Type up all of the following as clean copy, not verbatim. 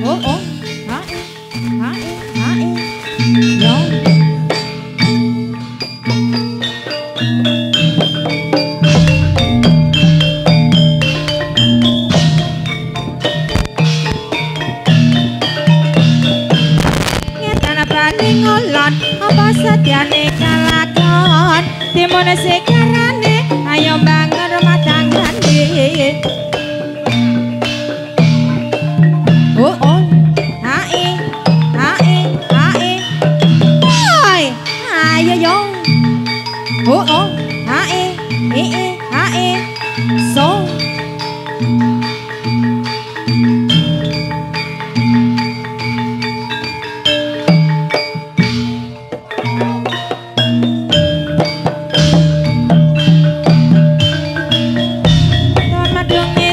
Oh oh, hae, yo. Ngetana bani ngolon, apa setiane kalakon, timone sekarane, ayo bangun rumah tanggane. Oh oh, hae, oi, ayo yo. Oh oh, hae, so.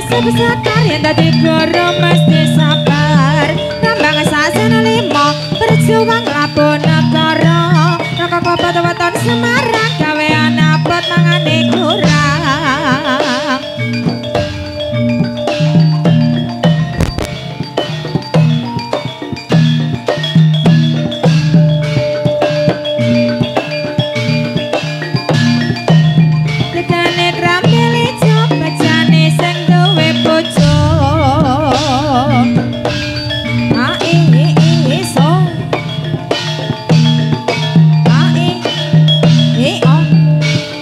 Sebesar karya dadi guru mesti sabar. Rambang sasana lima berjuang labu negara. Raka kopat weton Semarang gawe anapot mangane kurang. Tegane trambil ijo bajane sing duwe bojo. So.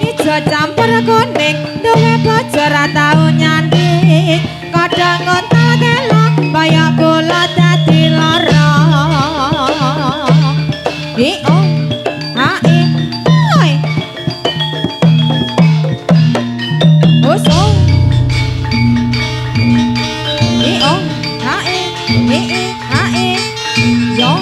Ijo campur kuning duwe bojo ra tau nyanding. Kadang ngontal telo kaya kula dadi lara. Oi. So. Yo.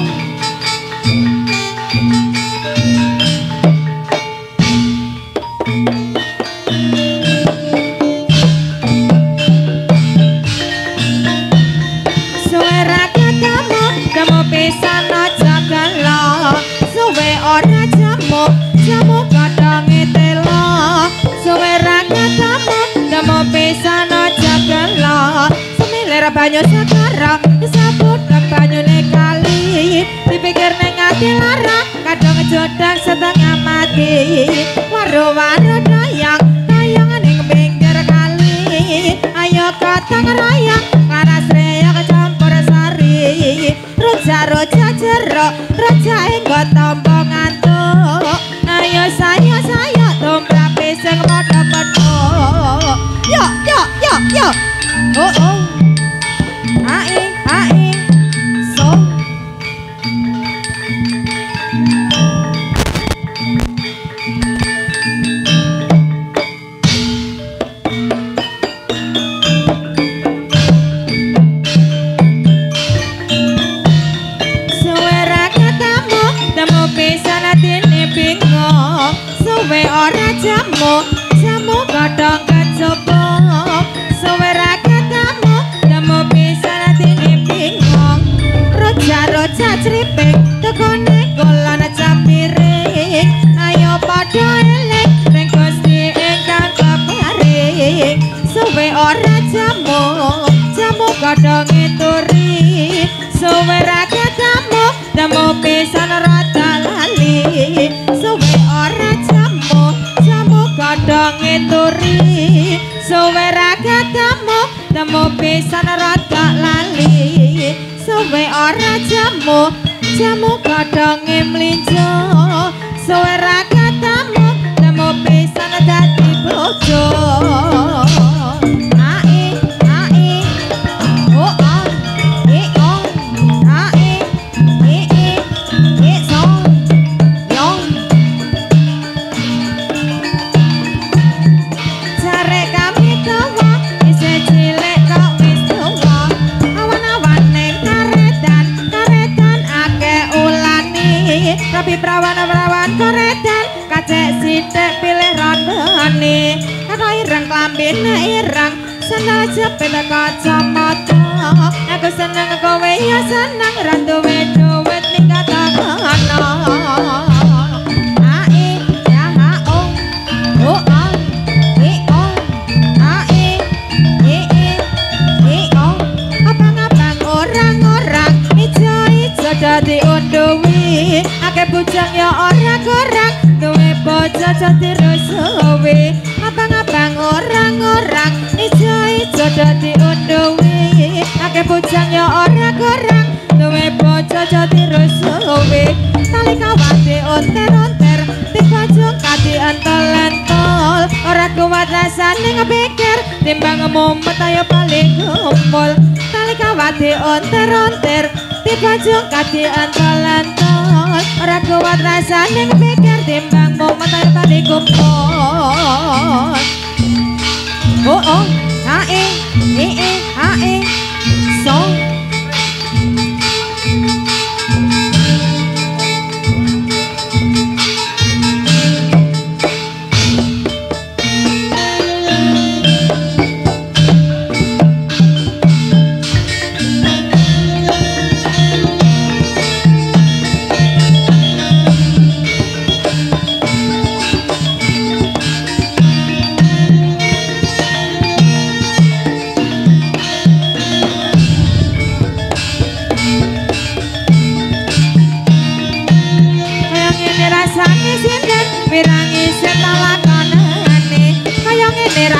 Suara ketemu, kamu pisan aja gelo. Suwe ora jamu, jamu kadang telo. Suara ketemu, kamu pisan aja gelo. Semilir banyu segara, disabut banyune kali. Dipikir neng ati lara, kadang jodang setengah mati. Waru-waru dayang, dayangan ing pinggir kali. Ayo gotong royong, panas reya kecampur sari. Roja-roja jeruk, roja enggo tompo ngantuk. Ayo saya tumrap sing padha-padha. Yo. Oh oh. Hae, so. Suara ketemu, temu pisan atine bingung. Suwe ora jamu, jamu godhong kecoba. Suara ketemu, temu pisan atine bingung. Roja-roja cripik, tekone golon campiring. Ayo padha eling, ning Gusti ingkang keparing. Suwe ora jamu, jamu godhonge turi. Suwe ra ketemu, temu pisan rada lali. Suwe ora jamu, jamu godhonge turi. Suwe ra ketemu, temu pisan rada lali. Suwe ora jamu, jamu godhonge mlinjo. Suwe ra ketemu, temu pisan dadi bojo. Tapi prawan-prawan koredan kacek sithik pilih randane. Karo ireng klambine ireng, sandal jepit kacamata. Aku seneng kowe ya seneng, ra duwe duwit minggat ana. Abang-abang orang-orang diunduhi akeh bujang ya ora kurang duwe bojo aja dirusuhi abang-abang orang-orang ijo-ijo diunduhi akeh bujang ya ora kurang duwe bojo aja dirusuhi tali kawate onter-onter dibajung kati entol-entol ora kuat rasane ngepikir timbang mumet ayo paling kumpul tali kawate onter-onter dibajung kati entol-entol ora kuat rasane ngepikir timbang mumet ayo paling kumpul oh hae hae so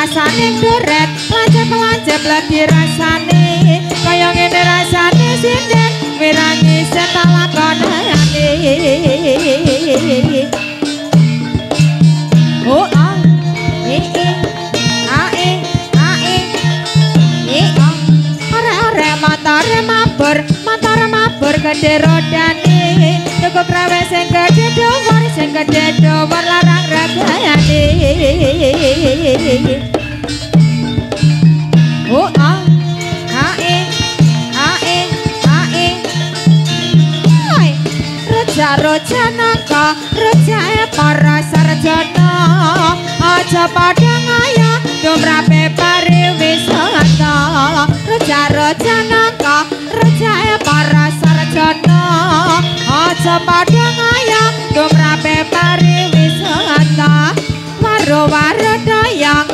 rasane duret lancep lagi rasane kaya ngene rasane sinden wirangi setak lakonane oh ore motor mabur gede rodane cukup rawe sing gede dhuwur larang regane oh Roja nangka rojae para sarjana aja padha ngaya dumrape pariwisata roja nangka rojae para sarjana aja padha ngaya dumrape pariwisata waro-waro dayang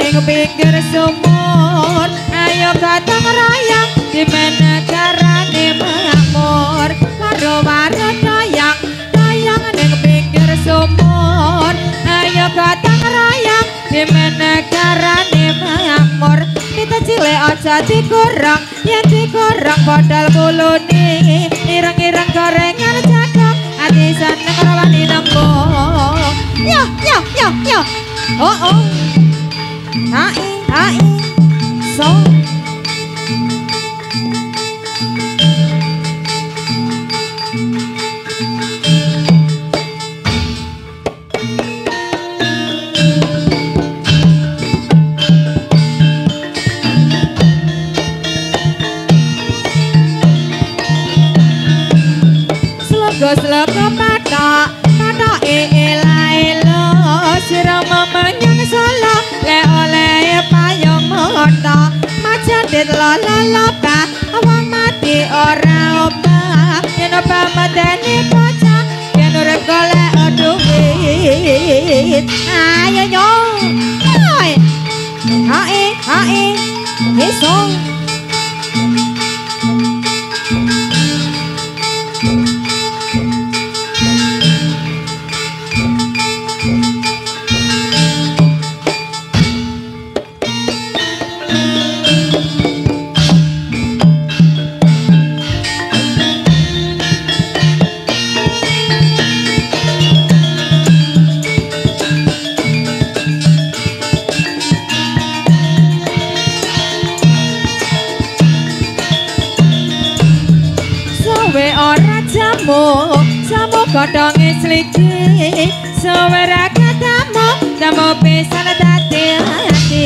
ning pinggir sumur ayo datang rayang di negarane makmur waro-waro dayang ning pinggir sumur ayo datang rayang di negarane makmur kita cilik aja dikurang yen dikurang padahal kulune ireng-ireng gorengan jagung ati seneng rawani nembung yo oh Hai so Slogo patok ela sirama menyang solo le oleh payung moto macet lala awang mati ora obah yen obah madani bocah yen urip golek duit ayo yo hae iso jamu godhonge sliki suwara tamu pisan dadi ati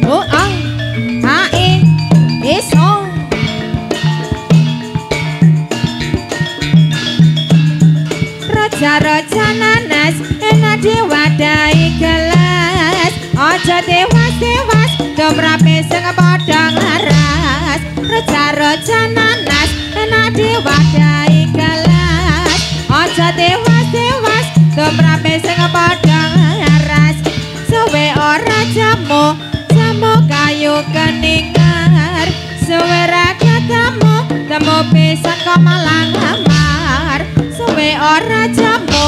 oh hae iso roja nanas enak diwadahi gelas aja tewas domrape sing padha ngaras roja nanas enak diwadahi gelas aja tewas domrape sing padha ngaras suwe ora jamu kayu keningar suwe ra ketemu pisan kok malang amar suwe ora jamu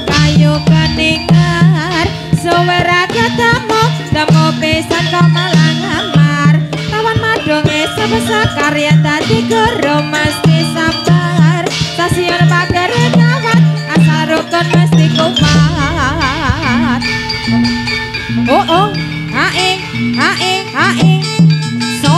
kayu keningar suwe ra ketemu temu pisan kok malang amar tawan madonge sebesar karya tadi guru mesti sabar stasiun pagar kawat asal rukun mesti kuat oh hae so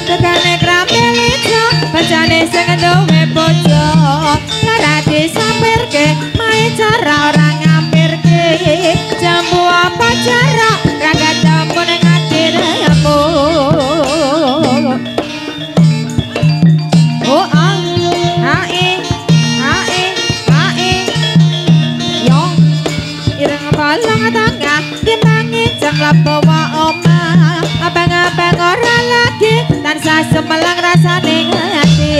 tegane kramelijo bacane sing duwe bojo ora disampirke mae cara ora ngampirke jambu apa cara ra ketemu ning atimu oh hae yo ireng balong tangga dimangi jang labawa omah abang-abang ora lagi tansah semelang rasane ati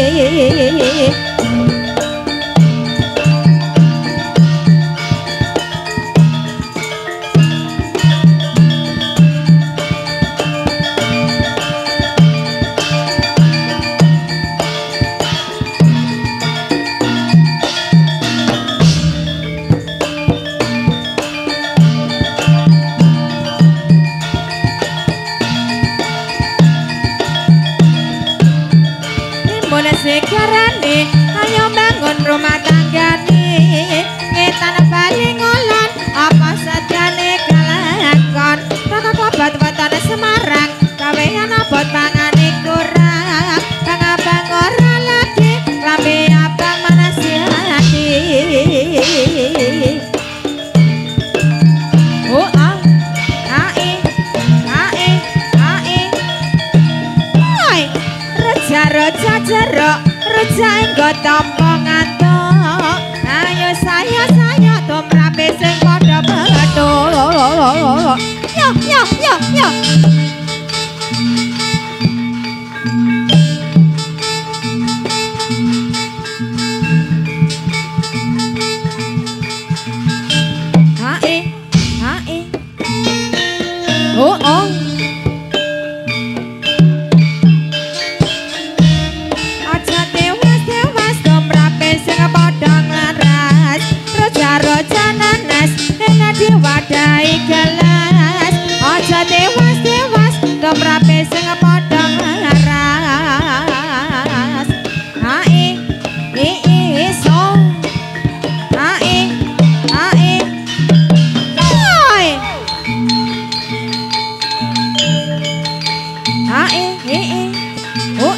sekarane ayo bangun rumah tanggane ngetan bali ngolon apa sajane kalakon bakal obat-obatan Semarang kawean abot pangane kurang bang-abang ora lagi lambe abang manasihati oh Roja jeruk, roja enggo tampa ngantuk. Ayo saya tumrape sing padha bethuk. Yo. Hae. Oh. Roja nanas enak diwadahi gelas aja tewas domrape sing padha ngaras hae so hae oh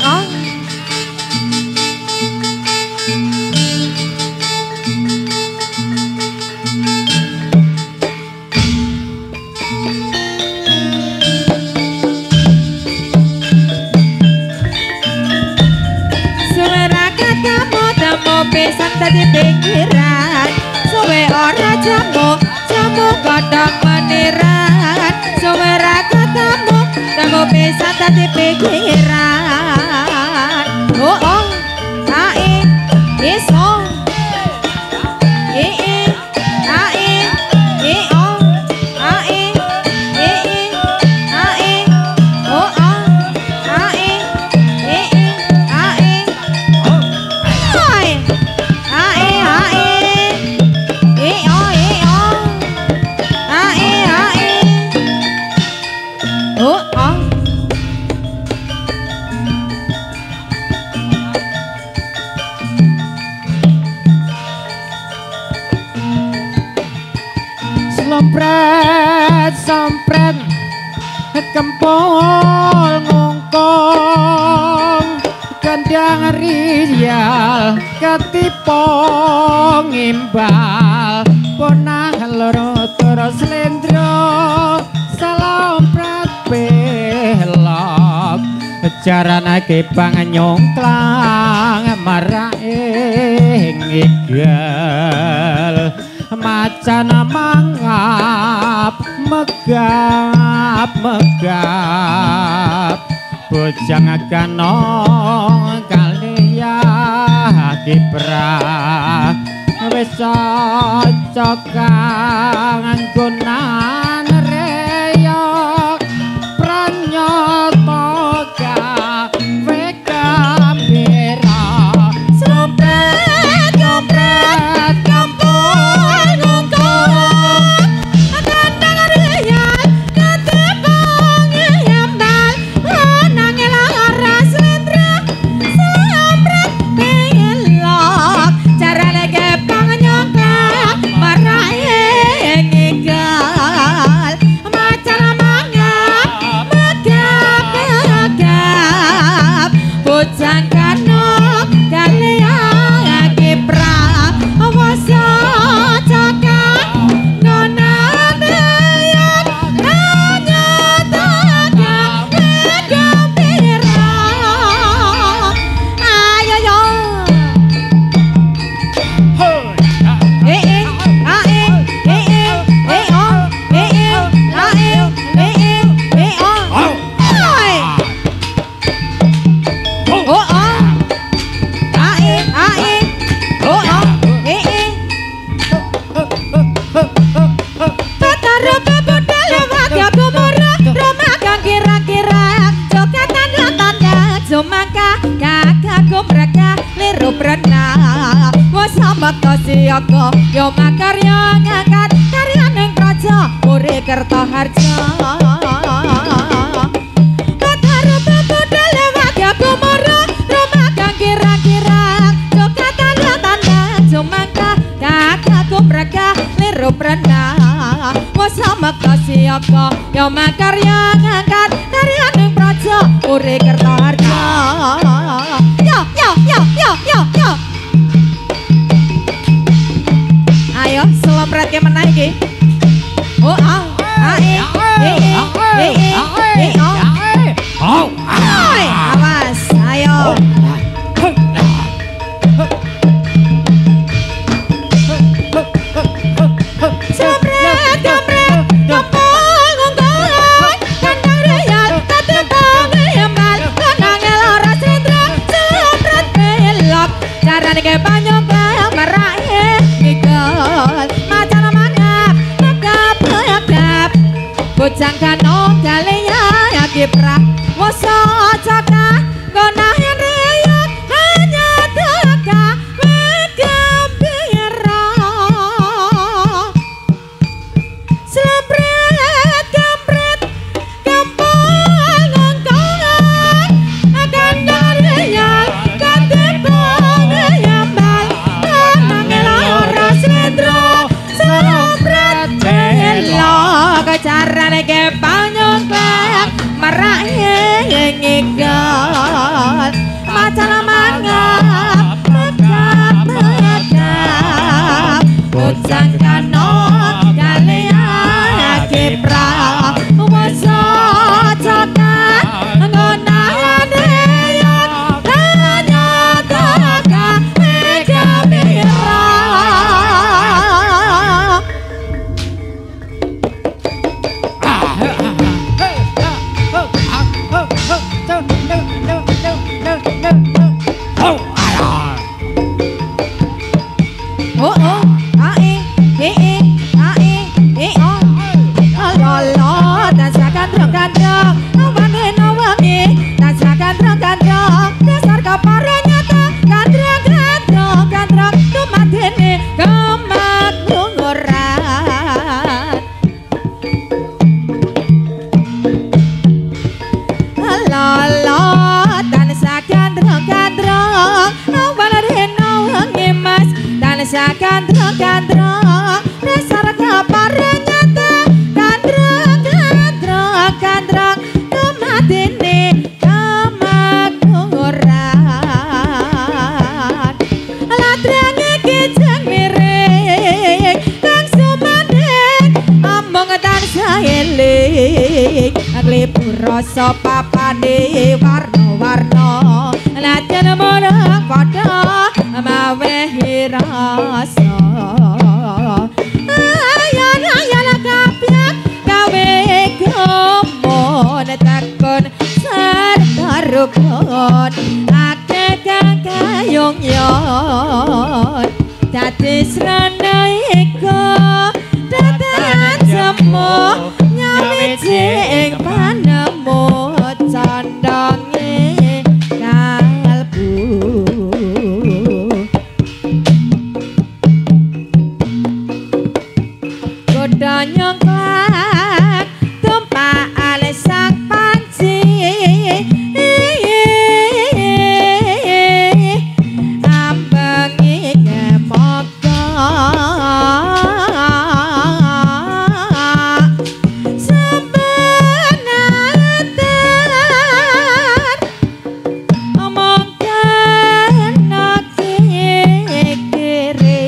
pisan tadi pikiran suwe ora jamu godhong meniran suwe ra ketemu temu pisan tadi pikiran oh hae iso Sompret kempol ngongkong kandang rial ketipo ngimbal ponah loro terus lendro salompret belok jaranake bang nyongklang maraing igal macan mangap megap bojang ganong kali kiprah wis cocok nganggonan reyok pranyata gawe kabira sompret sompret kampung ngungkung kandang riyan ketepang yambal nangil ora slendra sompret pelok carane kepang nyongklak marae ngigal macan mangap megap bocang kanok kalian kiprah wasa cakak nonan reyok hanya tagak gembira ayo yo Sumangka kakak kumraka liru berenang wasama kasiaka yo makarya ngangkat karya ning praja Puri Kertaharja Pataru bebodol lewat ya kumara rumah kang kira-kira jokatan tanda sumangka kakak kumraka liru berenang wasama kasiaka yo makarya ngangkat karya ning praja Puri Kertaharja yo yo yo yo yo yo ayo selopret ke menah iki oh awas ayo selopret jambret kampung ngungkung kandang riyan ketepang yambal nangil ora slendra selopret pelok carane kepang nyongklak marae ngigal macan mangap megap bocang kanong kalian kiprah wasa cakak gonahan reyok hanya tagak gembira selopret kampret kampung ngungkung kandang riyan ketepang yambal nangil ora slendra selopret pelok carane kepang nyongklak marae ngigal macan mangap megap bocang kanok kalian kiprah wasa cakak ngonahan reyok hanya tagak gembira Gandrong dasar kepareng nyata gandrong kematine kemakmuran ladrang iki jeng miring kang sumandhing among tansah eling nglipur rasa papane warna-warna latyan meneng padha mawe rasa ayan kapyak gawe gomon takon sarta rukun akeh kayong yon dadi srana iko dadakan semu nyawiji ing panemu candhange kalbu godha nyongklak tumpak alesak panci ambengi kemaka sebenatan omong kena kiri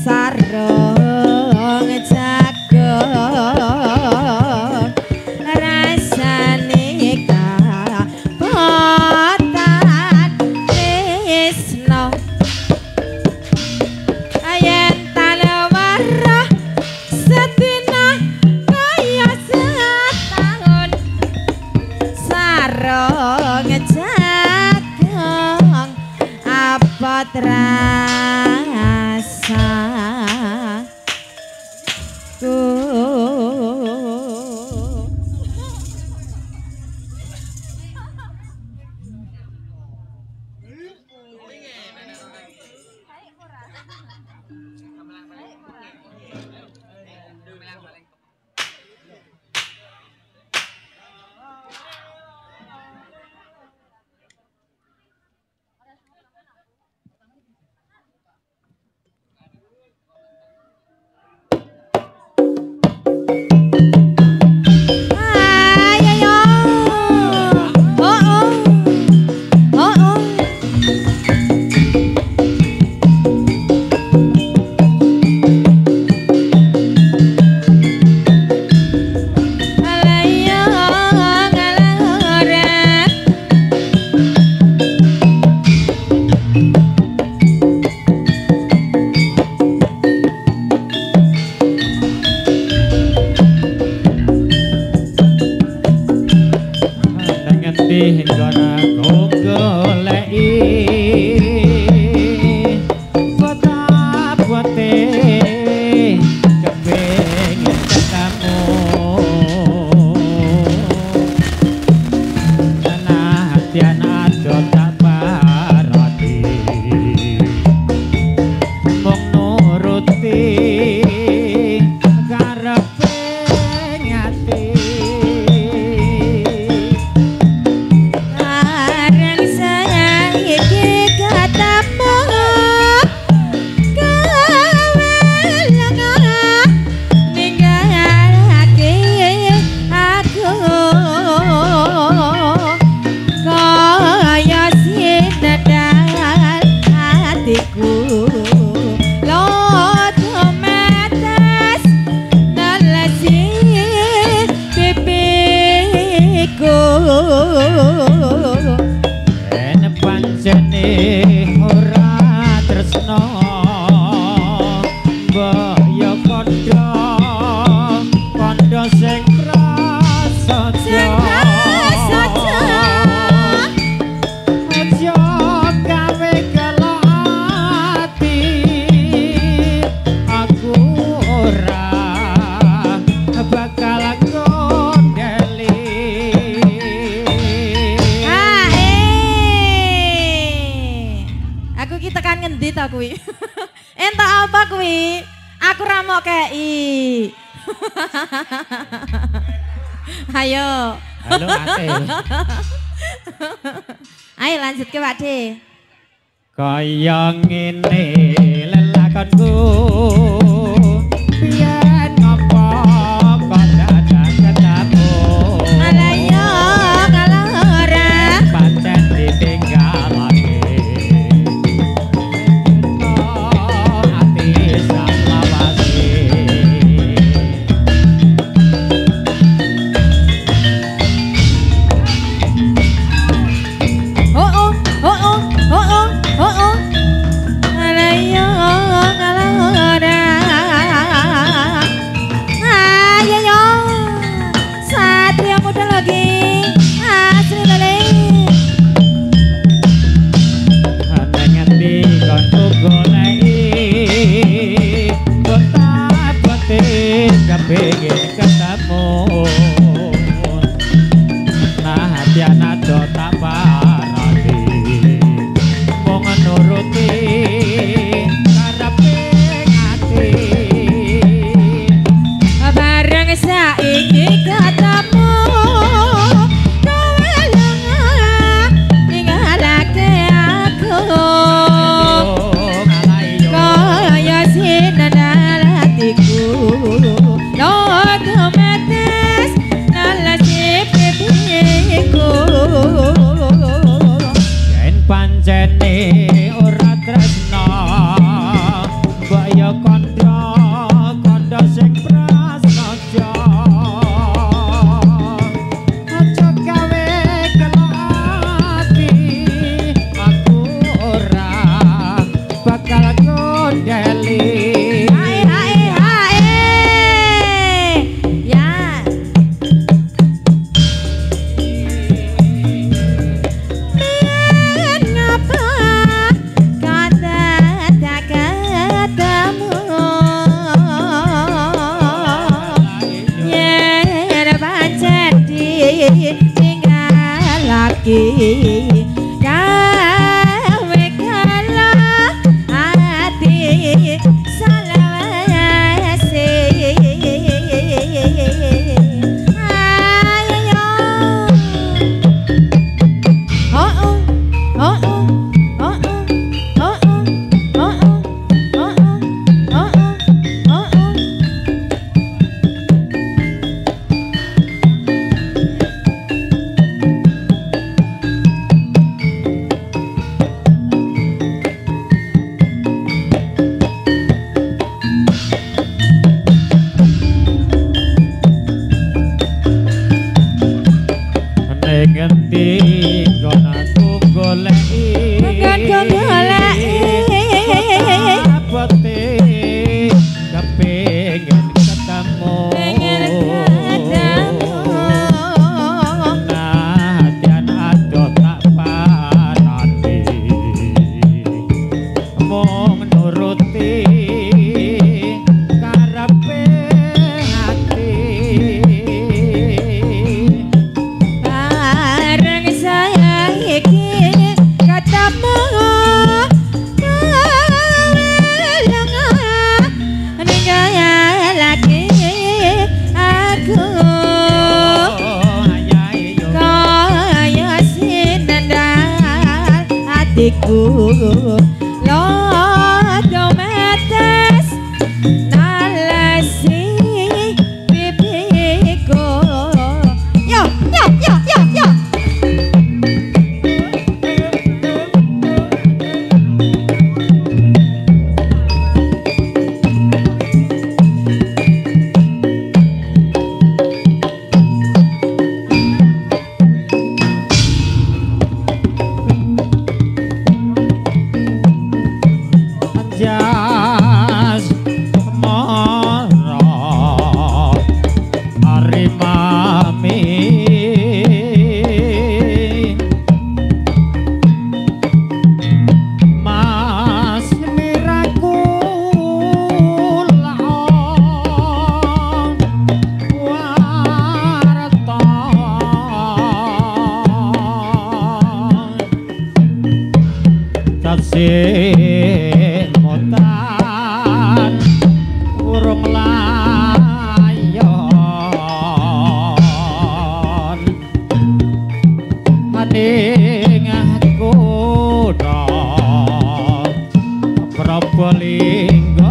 sarung jagung rasane kapotan tresno ayen talawara sedina kaya setahun sarung jagung apa iki tekan ngendi ta kuwi? Entuk apa kuwi? Aku ra mau kei. Ayo. Halo Ate. Ayo lanjut ke Pak De. Kaya ngene lelakonku biyen ngopo kok dadak ketemu. Alayo kalau ora Pancen ditinggalake. Ati salawase. oh. Alayo kalau ora. Ayo Satria muda lagi. Asri lele. Ngendi konku goleki kota-kote kepengin ketemu. Nah hati anak do tak parati wong nuruti karepe ati. Bareng saiki ketemu kowe lenga ninggalake aku kaya sinar hatiku otomatis nalasi pipiku yen pancene ora tresno mbaya kandha sing prasaja aja gawe kelati aku ora bakal gondeli. Hai ya ngapa kata tak ketemu yen pancen tinggal lagi gawe kalah hati salawase. Ayo ngendi kono aku goleki abote kepengin ketemu. Nah jan ado tak parati mung nuruti karepe ati. bareng saya iki ketemu lagi aku kaya sinandal hatiku otomatis nalasi pipiku. Yo isih mutan urung layon maning kuda Prabalingga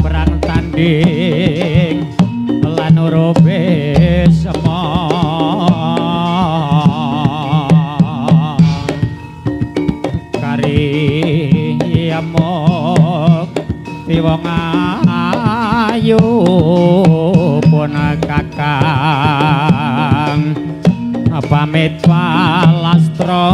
perang tanding lan urupe wong ayu pun kakang pamit palastra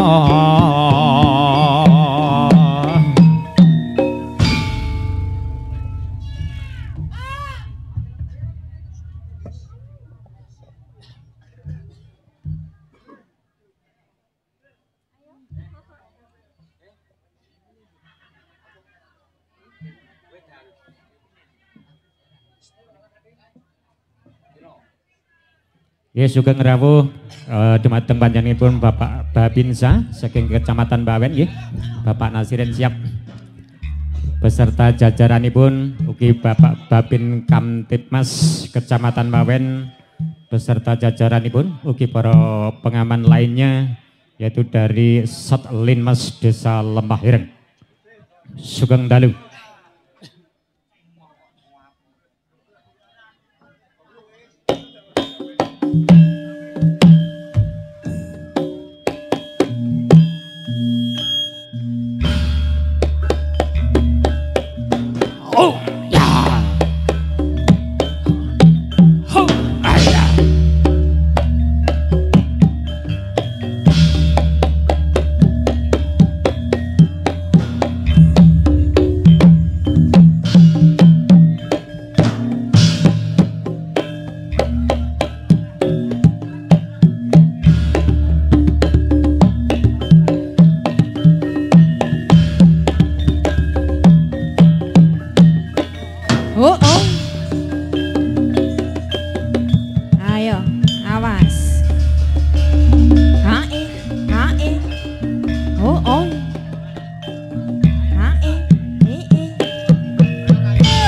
ya sugeng rawuh dumateng panjenenganipun Bapak Babinsa saking Kecamatan Bawen nggih. Bapak Nasirin siap beserta jajaranipun ugi Bapak Babin Kamtibmas Kecamatan Bawen beserta jajaranipun ugi para pengaman lainnya yaitu dari Satlinmas Desa Lembah Ireng. Sugeng dalu. Oh ya, oh ayah. Oh, oh. Ayo, awas. Hae, hae. Oh, oh. Hae,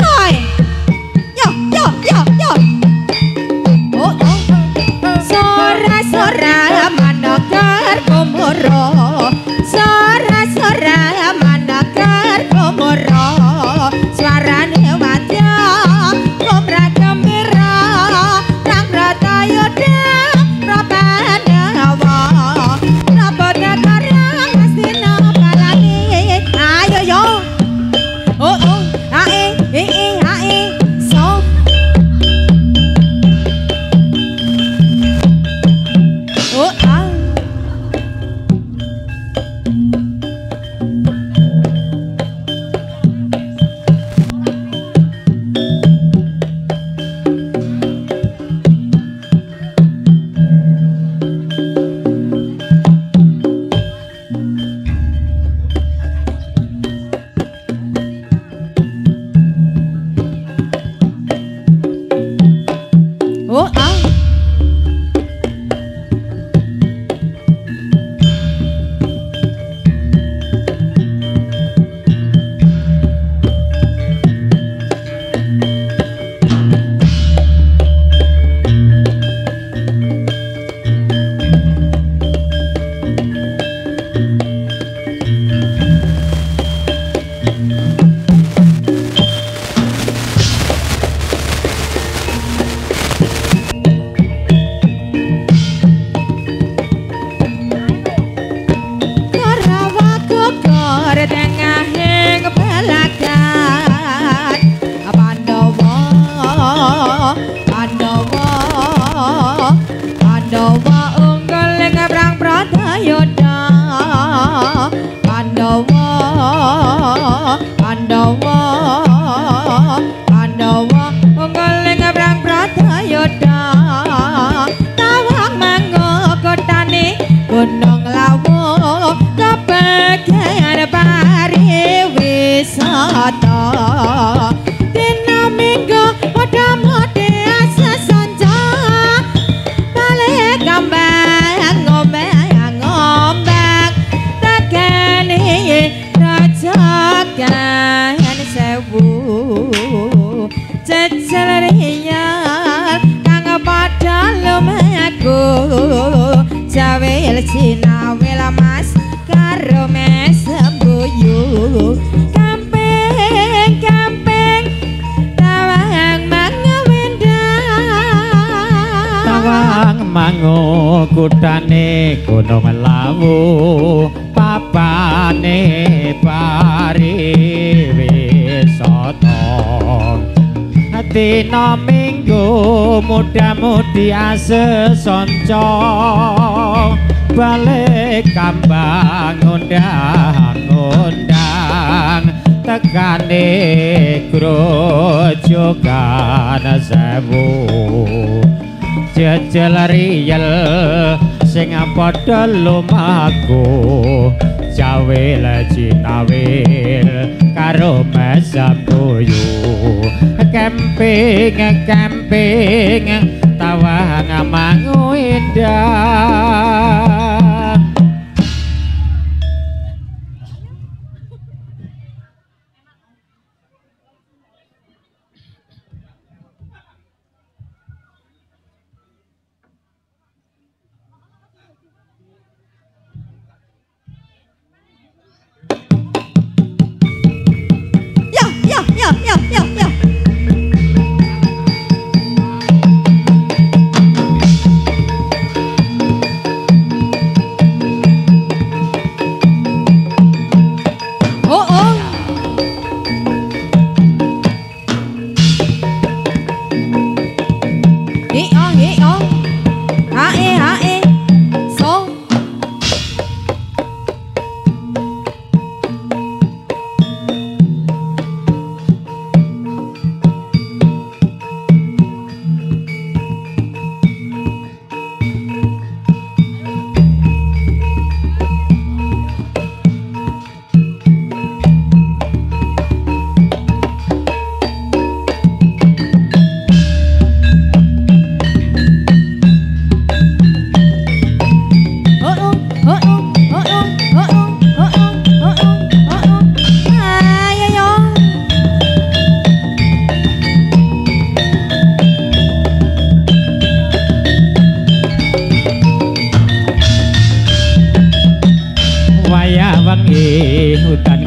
Oi. Yo, yo, yo, yo. Oh, oh. Sora-sora mandakar komoro. Sora-sora mandakar komoro. Suarane gunung lawu papane pariwisata dina minggu muda-mudi asesonco balik kambang undang-undang tekane grojogan sewu jejel riyel sing padha lumaku jawil jinawil karo mesam tuyu camping tawang mangu indah.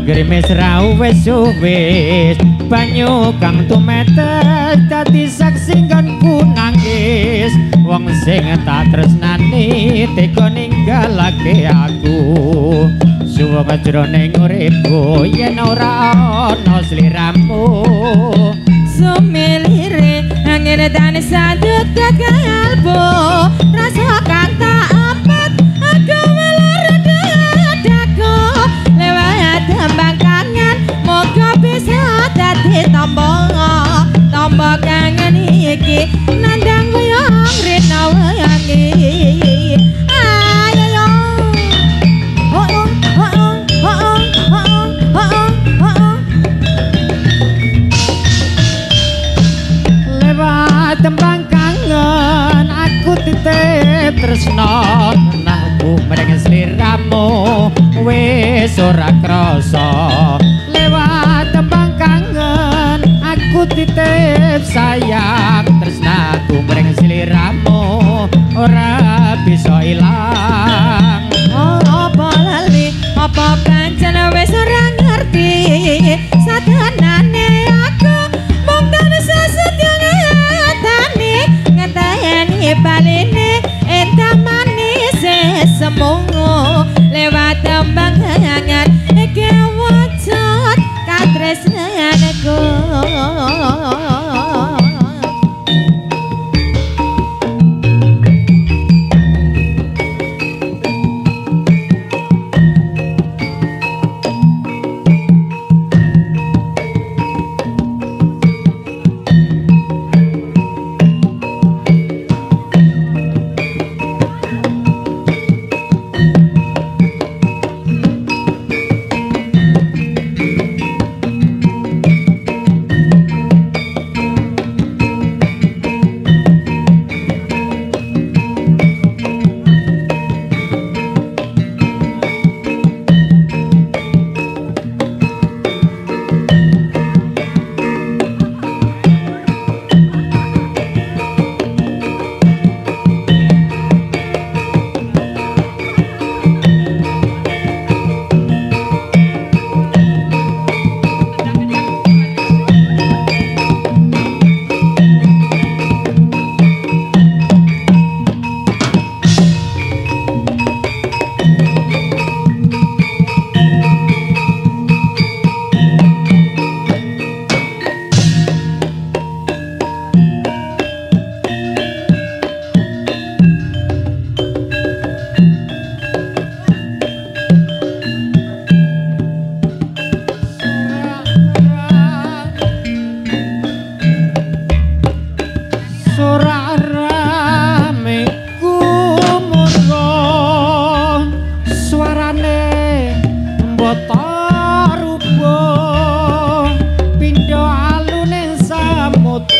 Grimis rau wis suwis banyu kang tumetes dadi saksi nggonku nangis wong sing tak tresnani tega ninggalake aku suwung jroning uripku yen ora ana sliramu sumilire angin dan sadut kalbu rasa kang tak apat aku welar dadaku lewat tembang kangen moga bisa dadi tombo kangen iki nandang goyang rina wayangi ayo lewat tembang kangen aku titip tresno nahku mereng sliramu wis ora krasa lewat tembang kangen aku titip sayang tresnaku mereng sliramu ora bisa ilang apa lali apa pancen wis ora ngerti sadanane aku mung tansah setya ngenteni baline entah manis semu lewat tembang kangen iki wujud katresnanku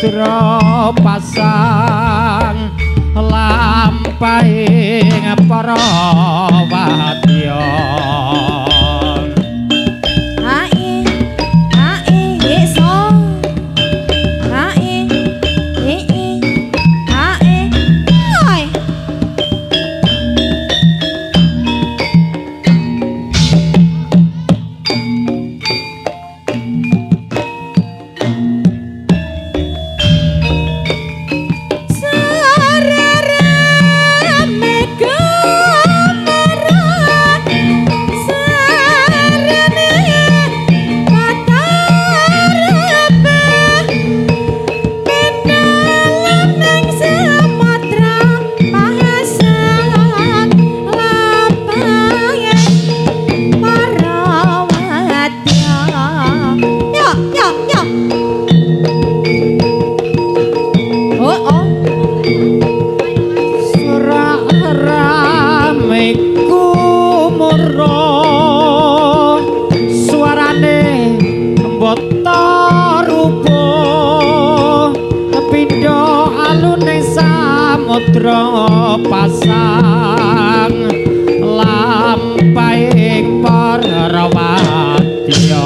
samudra pasang lampahing para wadya pasang lampahing para wadya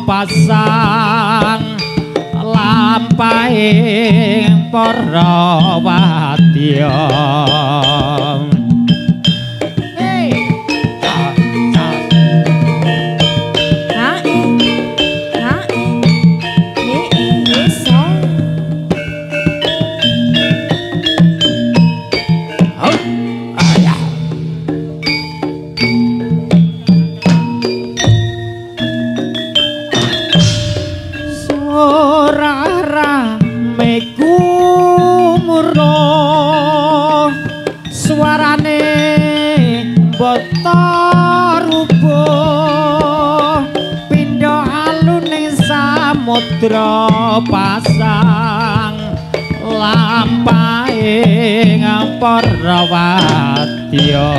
pasang lampahing para wadya pasang lampahing para wadya